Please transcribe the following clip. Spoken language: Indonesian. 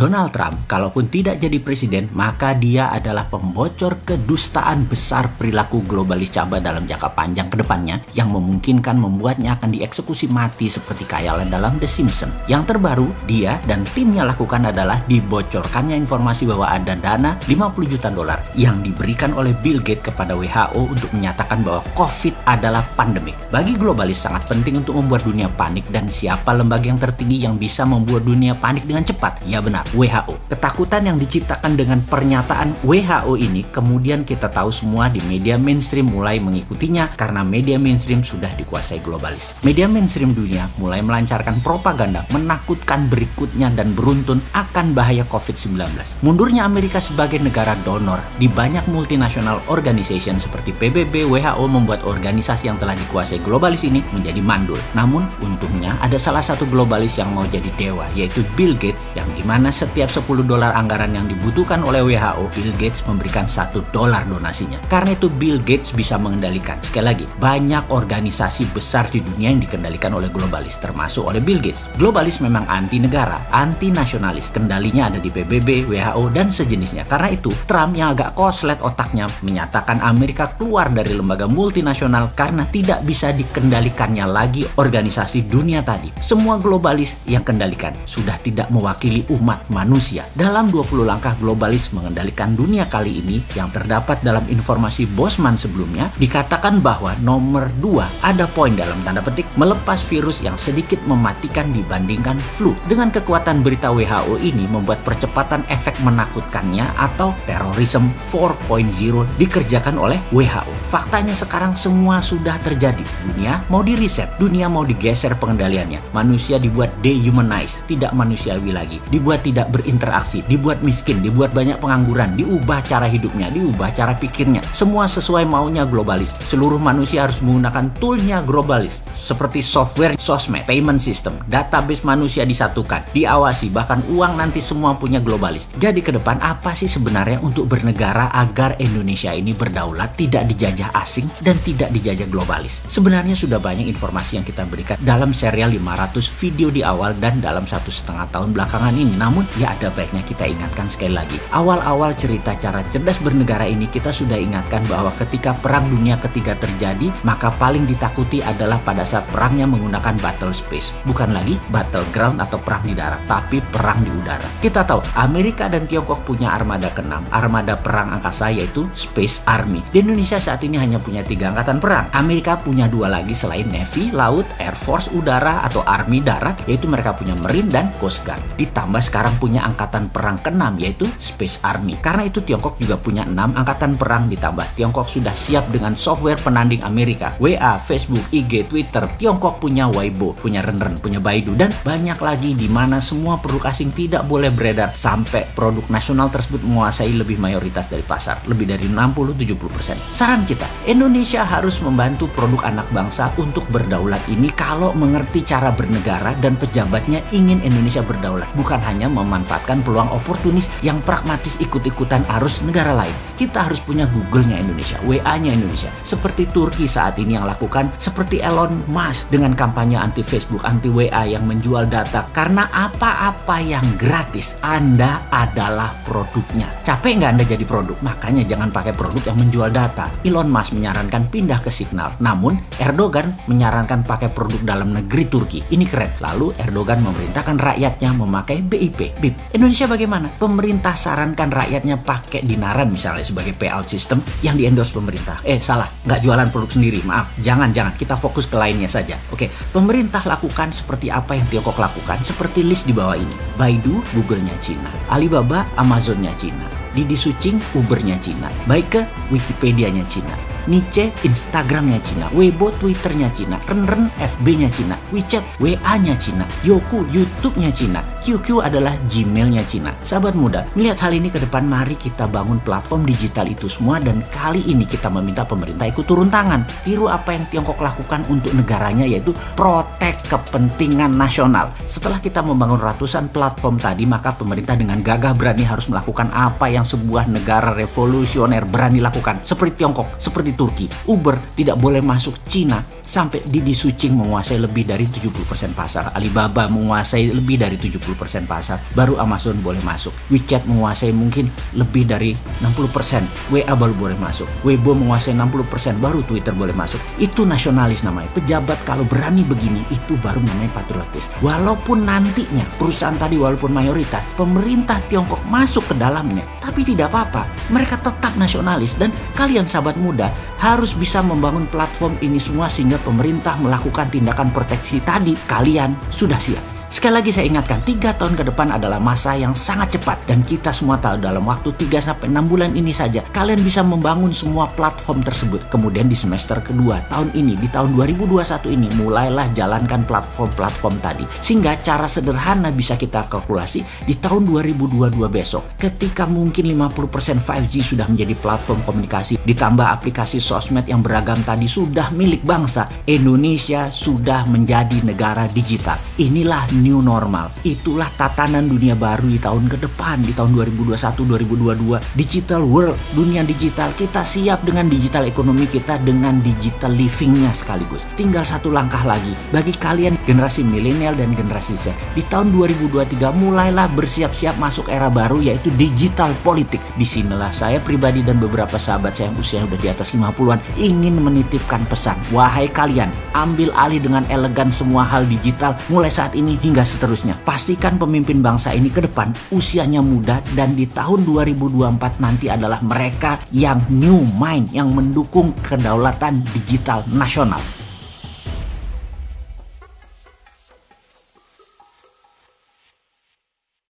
Donald Trump, kalaupun tidak jadi presiden, maka dia adalah pembocor kedustaan besar perilaku globalis cabai dalam jangka panjang ke depannya yang memungkinkan membuatnya akan dieksekusi mati seperti kayalan dalam The Simpsons. Yang terbaru, dia dan timnya lakukan adalah dibocorkannya informasi bahwa ada dana 50 juta dolar yang diberikan oleh Bill Gates kepada WHO untuk menyatakan bahwa COVID adalah pandemik. Bagi globalis sangat penting untuk membuat dunia panik, dan siapa lembaga yang tertinggi yang bisa membuat dunia panik dengan cepat? Ya benar, WHO. Ketakutan yang diciptakan dengan pernyataan WHO ini kemudian kita tahu semua di media mainstream mulai mengikutinya karena media mainstream sudah dikuasai globalis. Media mainstream dunia mulai melancarkan propaganda menakutkan berikutnya dan beruntun akan bahaya COVID-19. Mundurnya Amerika sebagai negara donor di banyak multinational organization seperti PBB, WHO membuat organisasi yang telah dikuasai globalis ini menjadi mandul. Namun untungnya ada salah satu globalis yang mau jadi dewa, yaitu Bill Gates, yang dimana setiap 10 dolar anggaran yang dibutuhkan oleh WHO, Bill Gates memberikan 1 dolar donasinya. Karena itu Bill Gates bisa mengendalikan, sekali lagi, banyak organisasi besar di dunia yang dikendalikan oleh globalis, termasuk oleh Bill Gates. Globalis memang anti negara, anti nasionalis, kendalinya ada di PBB, WHO, dan sejenisnya. Karena itu Trump yang agak koslet otaknya menyatakan Amerika keluar dari lembaga multinasional karena tidak bisa dikendalikannya lagi organisasi dunia tadi. Semua globalis yang kendalikan sudah tidak mewakili umat manusia. Dalam 20 langkah globalis mengendalikan dunia kali ini yang terdapat dalam informasi Bosman sebelumnya, dikatakan bahwa nomor 2 ada poin dalam tanda petik melepas virus yang sedikit mematikan dibandingkan flu. Dengan kekuatan berita WHO ini membuat percepatan efek menakutkannya atau terorisme 4.0 dikerjakan oleh WHO. Faktanya sekarang semua sudah terjadi. Dunia mau di-reset, dunia mau digeser pengendaliannya. Manusia dibuat dehumanize, tidak manusiawi lagi. Dibuat tidak berinteraksi, dibuat miskin, dibuat banyak pengangguran, diubah cara hidupnya, diubah cara pikirnya. Semua sesuai maunya globalis. Seluruh manusia harus menggunakan toolnya globalis, seperti software, sosmed, payment system, database manusia disatukan, diawasi, bahkan uang nanti semua punya globalis. Jadi ke depan apa sih sebenarnya untuk bernegara agar Indonesia ini berdaulat, tidak dijajah asing dan tidak dijajah globalis? Sebenarnya sudah banyak informasi yang kita berikan dalam serial 500 video di awal dan dalam 1,5 tahun belakangan ini. Namun ya ada baiknya kita ingatkan sekali lagi. Awal-awal cerita cara cerdas bernegara ini kita sudah ingatkan bahwa ketika Perang Dunia Ketiga terjadi, maka paling ditakuti adalah pada saat perangnya menggunakan battle space. Bukan lagi battleground atau perang di darat, tapi perang di udara. Kita tahu Amerika dan Tiongkok punya armada ke-6, armada perang angkasa, yaitu Space Army. Di Indonesia saat ini hanya punya 3 angkatan perang. Amerika punya 2 lagi selain Navy, Laut, Air Force, Udara atau Army Darat, yaitu mereka punya Marine dan Coast Guard. Ditambah sekarang punya angkatan perang ke-6 yaitu Space Army. Karena itu Tiongkok juga punya 6 angkatan perang, ditambah Tiongkok sudah siap dengan software penanding Amerika, WA, Facebook, IG, Twitter. Tiongkok punya Weibo, punya Renren, punya Baidu, dan banyak lagi di mana semua produk asing tidak boleh beredar sampai produk nasional tersebut menguasai lebih mayoritas dari pasar, lebih dari 60-70%. Saran kita, Indonesia harus membantu produk anak bangsa untuk berdaulat ini kalau mengerti cara bernegara dan pejabatnya ingin Indonesia berdaulat, bukan hanya memanfaatkan peluang oportunis yang pragmatis ikut-ikutan arus negara lain. Kita harus punya Google-nya Indonesia, WA-nya Indonesia, seperti Turki saat ini yang lakukan, seperti Elon Musk dengan kampanye anti Facebook, anti WA yang menjual data. Karena apa-apa yang gratis, Anda adalah produknya. Capek nggak Anda jadi produk? Makanya jangan pakai produk yang menjual data. Elon Musk menyarankan pindah ke Signal, namun Erdogan menyarankan pakai produk dalam negeri Turki. Ini keren. Lalu Erdogan memerintahkan rakyatnya memakai BIP. Indonesia bagaimana? Pemerintah sarankan rakyatnya pakai dinaran misalnya sebagai payout system yang di-endorse pemerintah. Salah, nggak jualan produk sendiri, maaf. Jangan, kita fokus ke lainnya saja. Oke, pemerintah lakukan seperti apa yang Tiongkok lakukan, seperti list di bawah ini. Baidu, Google-nya Cina. Alibaba, Amazon-nya Cina. Didi Sucing, Uber-nya Cina. Baike, Wikipedia-nya Cina. Niche, Instagram-nya Cina. Weibo, Twitter-nya Cina. Renren, FB-nya Cina. WeChat, WA-nya Cina. Youku, YouTube-nya Cina. QQ adalah Gmail-nya Cina. Sahabat muda, melihat hal ini ke depan, mari kita bangun platform digital itu semua, dan kali ini kita meminta pemerintah ikut turun tangan. Tiru apa yang Tiongkok lakukan untuk negaranya, yaitu protek kepentingan nasional. Setelah kita membangun ratusan platform tadi, maka pemerintah dengan gagah berani harus melakukan apa yang sebuah negara revolusioner berani lakukan. Seperti Tiongkok, seperti Turki. Uber tidak boleh masuk Cina sampai Didi Sucing menguasai lebih dari 70% pasar. Alibaba menguasai lebih dari 70%. 50% pasar, baru Amazon boleh masuk. WeChat menguasai mungkin lebih dari 60%, WA baru boleh masuk. Weibo menguasai 60%, baru Twitter boleh masuk. Itu nasionalis namanya. Pejabat kalau berani begini, itu baru namanya patriotis. Walaupun nantinya perusahaan tadi walaupun mayoritas, pemerintah Tiongkok masuk ke dalamnya, tapi tidak apa-apa. Mereka tetap nasionalis, dan kalian sahabat muda harus bisa membangun platform ini semua sehingga pemerintah melakukan tindakan proteksi tadi. Kalian sudah siap. Sekali lagi saya ingatkan, 3 tahun ke depan adalah masa yang sangat cepat, dan kita semua tahu dalam waktu 3-6 bulan ini saja kalian bisa membangun semua platform tersebut. Kemudian di semester kedua tahun ini, di tahun 2021 ini, mulailah jalankan platform-platform tadi. Sehingga cara sederhana bisa kita kalkulasi di tahun 2022 besok, ketika mungkin 50% 5G sudah menjadi platform komunikasi, ditambah aplikasi sosmed yang beragam tadi sudah milik bangsa, Indonesia sudah menjadi negara digital. Inilah new normal. Itulah tatanan dunia baru di tahun ke depan, di tahun 2021-2022. Digital world, dunia digital. Kita siap dengan digital ekonomi kita, dengan digital livingnya sekaligus. Tinggal satu langkah lagi. Bagi kalian generasi milenial dan generasi Z, di tahun 2023 mulailah bersiap-siap masuk era baru, yaitu digital politik. Disinilah saya pribadi dan beberapa sahabat saya yang usia udah di atas 50-an ingin menitipkan pesan. Wahai kalian, ambil alih dengan elegan semua hal digital mulai saat ini hingga seterusnya. Pastikan pemimpin bangsa ini ke depan usianya muda, dan di tahun 2024 nanti adalah mereka yang new mind, yang mendukung kedaulatan digital nasional.